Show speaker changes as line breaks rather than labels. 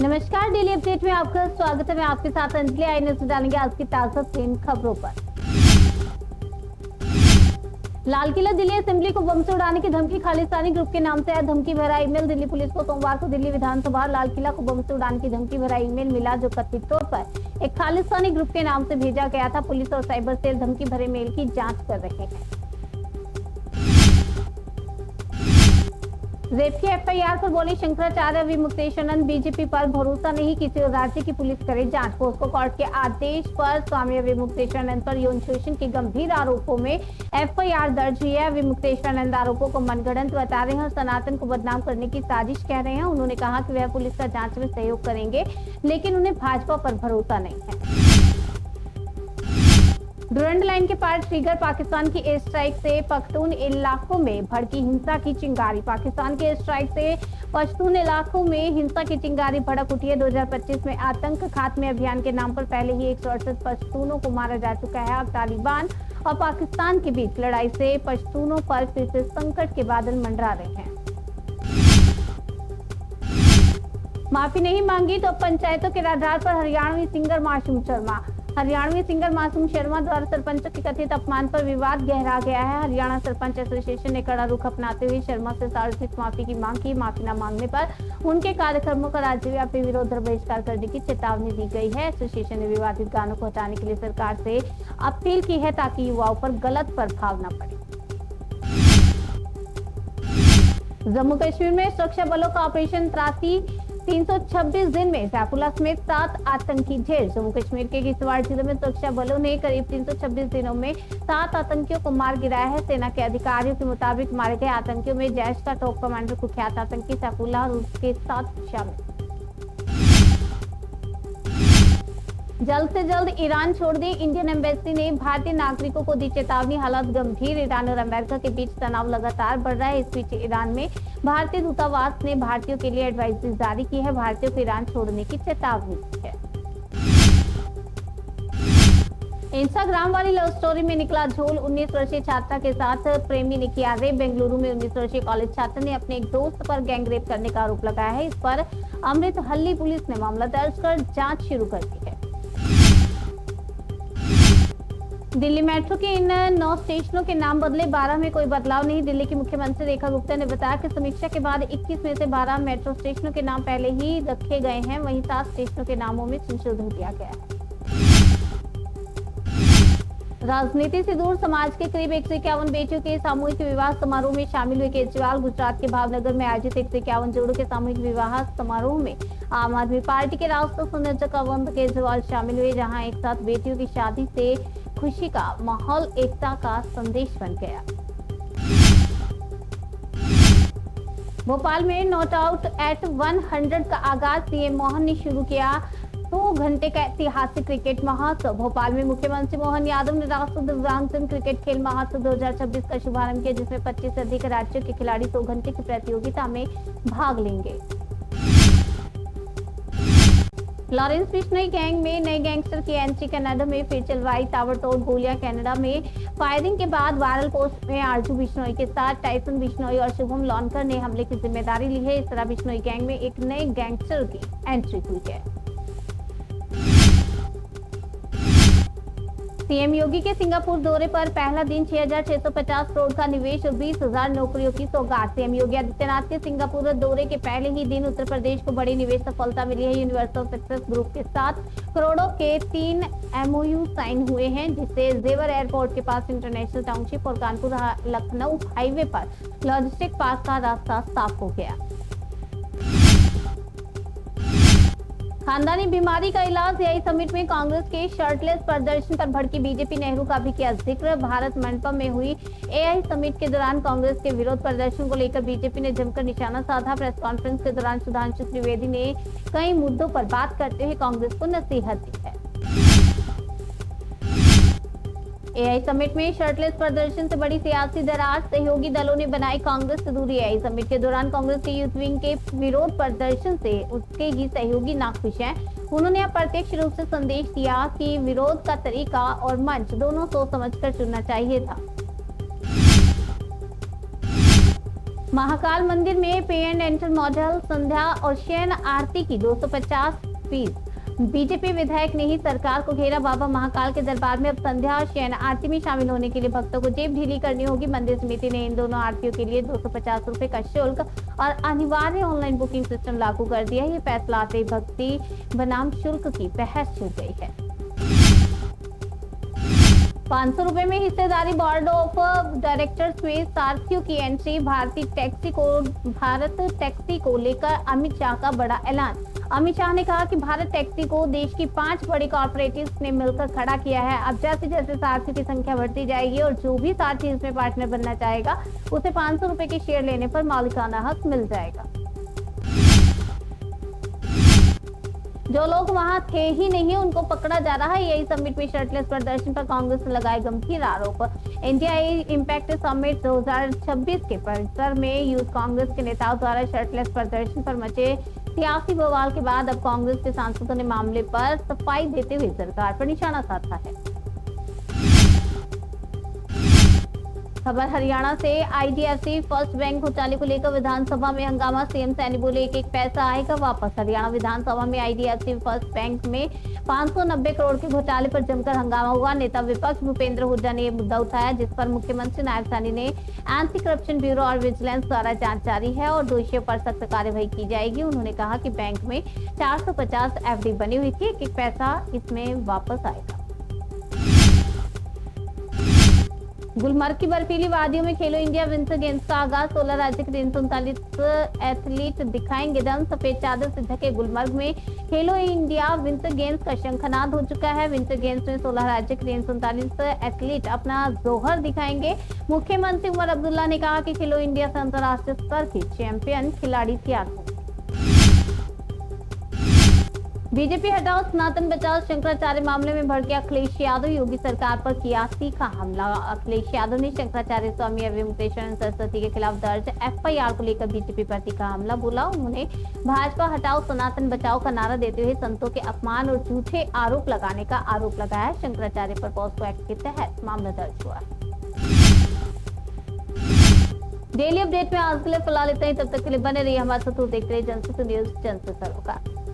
नमस्कार, daily update में आपका स्वागत है। मैं आपके साथ अंजलि। आई नजर डालेंगे आज की ताजा 3 खबरों पर। लाल किला दिल्ली असेंबली को बम से उड़ाने की धमकी। खालिस्तानी ग्रुप के नाम से आया धमकी भरा ईमेल। दिल्ली पुलिस को सोमवार को दिल्ली विधानसभा लाल किला को बम से उड़ाने की धमकी भरा ईमेल मिला, जो कथित तौर पर एक खालिस्तानी ग्रुप के नाम से भेजा गया था। पुलिस और साइबर सेल धमकी भरे मेल की जांच कर रहे हैं। रेप की एफआईआर पर बोले शंकराचार्य विमुक्तेश्वरानंद, बीजेपी पर भरोसा नहीं, किसी और राज्य की पुलिस करे जांच। पोस्को कोर्ट के आदेश पर स्वामी विमुक्तेश्वरानंद पर यौन शोषण के गंभीर आरोपों में एफआईआर दर्ज हुई है। विमुक्तेश्वरानंद आरोपों को मनगढ़ंत बता रहे हैं और सनातन को बदनाम करने की साजिश कह रहे हैं। उन्होंने कहा कि वह पुलिस का जांच में सहयोग करेंगे, लेकिन उन्हें भाजपा पर भरोसा नहीं है। डुरंड लाइन के पार ट्रिगर। पाकिस्तान की एयर स्ट्राइक से पख्तून इलाकों में भड़की हिंसा की चिंगारी। पाकिस्तान के एयर स्ट्राइक से पश्तून इलाकों में हिंसा की चिंगारी भड़क उठी है। 2025 में आतंक खात्मे अभियान के नाम पर पहले ही 168 पश्तूनों को मारा जा चुका है। अब तालिबान और पाकिस्तान के बीच लड़ाई से पश्तूनों पर फिर से संकट के बादल मंडरा रहे हैं। माफी नहीं मांगी तो पंचायतों के आधार पर हरियाणवी सिंगर मासूम शर्मा। हरियाणवी सिंगर मासूम शर्मा द्वारा सरपंचों के कथित अपमान पर विवाद गहरा गया है। हरियाणा सरपंच एसोसिएशन ने कड़ा रुख अपनाते हुए शर्मा से सार्वजनिक माफी की मांग की। माफी न मांगने पर उनके कार्यक्रमों का राज्यव्यापी विरोध और बहिष्कार करने की चेतावनी दी गई है। एसोसिएशन ने विवादित गानों को हटाने के लिए सरकार से अपील की है, ताकि युवाओं पर गलत प्रभाव न पड़े। जम्मू कश्मीर में सुरक्षा बलों का ऑपरेशन त्रासी। 326 दिन में सैफुल्लाह समेत 7 आतंकी ढेर। जम्मू कश्मीर के किश्तवाड़ जिले में सुरक्षा बलों ने करीब 326 दिनों में 7 आतंकियों को मार गिराया है। सेना के अधिकारियों के मुताबिक मारे गए आतंकियों में जैश का टॉप कमांडर कुख्यात आतंकी सैफुल्लाह और उसके साथ शामिल। जल्द से जल्द ईरान छोड़ दें। इंडियन एम्बेसी ने भारतीय नागरिकों को दी चेतावनी। हालात गंभीर। ईरान और अमेरिका के बीच तनाव लगातार बढ़ रहा है। इस बीच ईरान में भारतीय दूतावास ने भारतीयों के लिए एडवाइजरी जारी की है। भारतीयों को ईरान छोड़ने की चेतावनी दी है। इंस्टाग्राम वाली लव स्टोरी में निकला झोल। 19 वर्षीय छात्रा के साथ प्रेमी ने किया रेप। बेंगलुरु में 19 वर्षीय कॉलेज छात्र ने अपने एक दोस्त पर गैंग रेप करने का आरोप लगाया है। इस पर अमृतहल्ली पुलिस ने मामला दर्ज कर जांच शुरू कर दी है। दिल्ली मेट्रो के इन 9 स्टेशनों के नाम बदले, 12 में कोई बदलाव नहीं। दिल्ली की मुख्यमंत्री रेखा गुप्ता ने बताया कि समीक्षा के बाद 21 में से 12 मेट्रो स्टेशनों के नाम पहले ही रखे गए हैं। वहीं 7 स्टेशनों के नामों में संशोधन किया गया है। राजनीति से दूर समाज के करीब 151 बेटियों के सामूहिक विवाह समारोह में शामिल हुए केजरीवाल। गुजरात के भावनगर में आयोजित 151 जोड़ों के सामूहिक विवाह समारोह में आम आदमी पार्टी के राष्ट्रीय संयोजक अरविंद केजरीवाल शामिल हुए, जहां एक साथ बेटियों की शादी से खुशी का माहौल एकता का संदेश बन गया। भोपाल में नॉट आउट एट 100 का आगाज। सीएम मोहन ने शुरू किया 2 घंटे का ऐतिहासिक क्रिकेट महोत्सव। भोपाल में मुख्यमंत्री मोहन यादव ने राष्ट्रीय दिव्यांगजन क्रिकेट खेल महोत्सव 2026 का शुभारंभ किया, जिसमें 25 से अधिक राज्यों के खिलाड़ी 2 घंटे की प्रतियोगिता में भाग लेंगे। लॉरेंस बिश्नोई गैंग में नए गैंगस्टर की एंट्री। कनाडा में फिर चलवाई ताबड़तोड़ गोलियां। कनाडा में फायरिंग के बाद वायरल पोस्ट में आरजू बिश्नोई के साथ टाइसन बिश्नोई और शुभम लॉनकर ने हमले की जिम्मेदारी ली है। इस तरह बिश्नोई गैंग में एक नए गैंगस्टर की एंट्री हुई है। सीएम योगी के सिंगापुर दौरे पर पहला दिन 6,650 करोड़ का निवेश और 20,000 नौकरियों की सौगात। सीएम योगी आदित्यनाथ के सिंगापुर दौरे के पहले ही दिन उत्तर प्रदेश को बड़ी निवेश सफलता मिली है। यूनिवर्सल सक्सेस ग्रुप के साथ करोड़ों के 3 MOU साइन हुए हैं, जिससे जेवर एयरपोर्ट के पास इंटरनेशनल टाउनशिप और कानपुर लखनऊ हाईवे पर लॉजिस्टिक पार्क का रास्ता साफ हो गया। खानदानी बीमारी का इलाज। एआई समिट में कांग्रेस के शर्टलेस प्रदर्शन पर भड़की बीजेपी। नेहरू का भी किया जिक्र। भारत मंडपम में हुई एआई समिट के दौरान कांग्रेस के विरोध प्रदर्शन को लेकर बीजेपी ने जमकर निशाना साधा। प्रेस कॉन्फ्रेंस के दौरान सुधांशु त्रिवेदी ने कई मुद्दों पर बात करते हुए कांग्रेस को नसीहत दी है। एआई समिट में शर्टलेस प्रदर्शन से बड़ी सियासी दरार। सहयोगी दलों ने बनाई कांग्रेस से दूरी। एआई समिट के दौरान कांग्रेस के यूथ विंग के विरोध प्रदर्शन से उसके ही सहयोगी नाखुश हैं। उन्होंने अप्रत्यक्ष रूप से संदेश दिया कि विरोध का तरीका और मंच दोनों सोच समझकर चुनना चाहिए था। महाकाल मंदिर में पे एंड एंटर मॉडल संध्या और शयन आरती की 250 फीस। बीजेपी विधायक ने ही सरकार को घेरा। बाबा महाकाल के दरबार में अब संध्या और शयन आरती में शामिल होने के लिए भक्तों को जेब ढीली करनी होगी। मंदिर समिति ने इन दोनों आरतियों के लिए 250 रुपए का शुल्क और अनिवार्य ऑनलाइन बुकिंग सिस्टम लागू कर दिया है। ये फैसला आते ही भक्ति बनाम शुल्क की बहस छिड़ गई है। 500 रुपए में हिस्सेदारी। बोर्ड ऑफ डायरेक्टर्स में सारथियों की एंट्री। भारत टैक्सी को लेकर अमित शाह का बड़ा ऐलान। अमित शाह ने कहा कि भारत टैक्सी को देश की 5 बड़ी कॉर्पोरेटिव्स ने मिलकर खड़ा किया है। अब जैसे जैसे सारथियों की संख्या बढ़ती जाएगी और जो भी सारथी इसमें पार्टनर बनना चाहेगा उसे 500 रुपए के शेयर लेने पर मालिकाना हक मिल जाएगा। जो लोग वहां थे ही नहीं उनको पकड़ा जा रहा है। यही समिट में शर्टलेस प्रदर्शन पर कांग्रेस ने लगाए गंभीर आरोप। इंडिया इम्पैक्ट समिट 2026 के परिसर में यूथ कांग्रेस के नेताओं द्वारा शर्टलेस प्रदर्शन पर मचे सियासी बवाल के बाद अब कांग्रेस के सांसदों ने मामले पर सफाई देते हुए सरकार पर निशाना साधा है। खबर हरियाणा से। आईडीएफसी फर्स्ट बैंक घोटाले को लेकर विधानसभा में हंगामा। सीएम सैनी बोले एक एक पैसा आएगा वापस। हरियाणा विधानसभा में आईडीएफसी फर्स्ट बैंक में 590 करोड़ के घोटाले पर जमकर हंगामा हुआ। नेता विपक्ष भूपेंद्र हुड्डा ने यह मुद्दा उठाया, जिस पर मुख्यमंत्री नायब सैनी ने एंटी करप्शन ब्यूरो और विजिलेंस द्वारा जांच जारी है और दोषियों पर सख्त कार्यवाही की जाएगी। उन्होंने कहा कि बैंक में 450 एफडी बनी हुई थी, एक एक पैसा इसमें वापस आएगा। गुलमर्ग की बर्फीली वादियों में खेलो इंडिया विंटर गेम्स का आगाज। 16 राज्य के 339 एथलीट दिखाएंगे दम। सफेद चादर से ढके गुलमर्ग में खेलो इंडिया विंटर गेम्स का शंखनाद हो चुका है। विंटर गेम्स में 16 राज्य के 339 एथलीट अपना जोहर दिखाएंगे। मुख्यमंत्री उमर अब्दुल्ला ने कहा कि खेलो इंडिया से अंतर्राष्ट्रीय स्तर के चैंपियन खिलाड़ी तैयार होंगे। बीजेपी हटाओ सनातन बचाओ। शंकराचार्य मामले में भड़के अखिलेश यादव। योगी सरकार पर किया तीखा हमला। अखिलेश यादव ने शंकराचार्य स्वामी अवधेशानंद सरस्वती के खिलाफ दर्ज एफआईआर को लेकर बीजेपी पर तीखा हमला बोला। उन्होंने भाजपा हटाओ सनातन बचाओ का नारा देते हुए संतों के अपमान और झूठे आरोप लगाने का आरोप लगाया। शंकराचार्य पर पॉस्को एक्ट के तहत मामला दर्ज हुआ। डेली अपडेट में आज के लिए फिलहाल इतना ही। तब तक के लिए बने रहिए हमारे साथ। देखते रहिए जनसुख न्यूज, जन से सरोकार।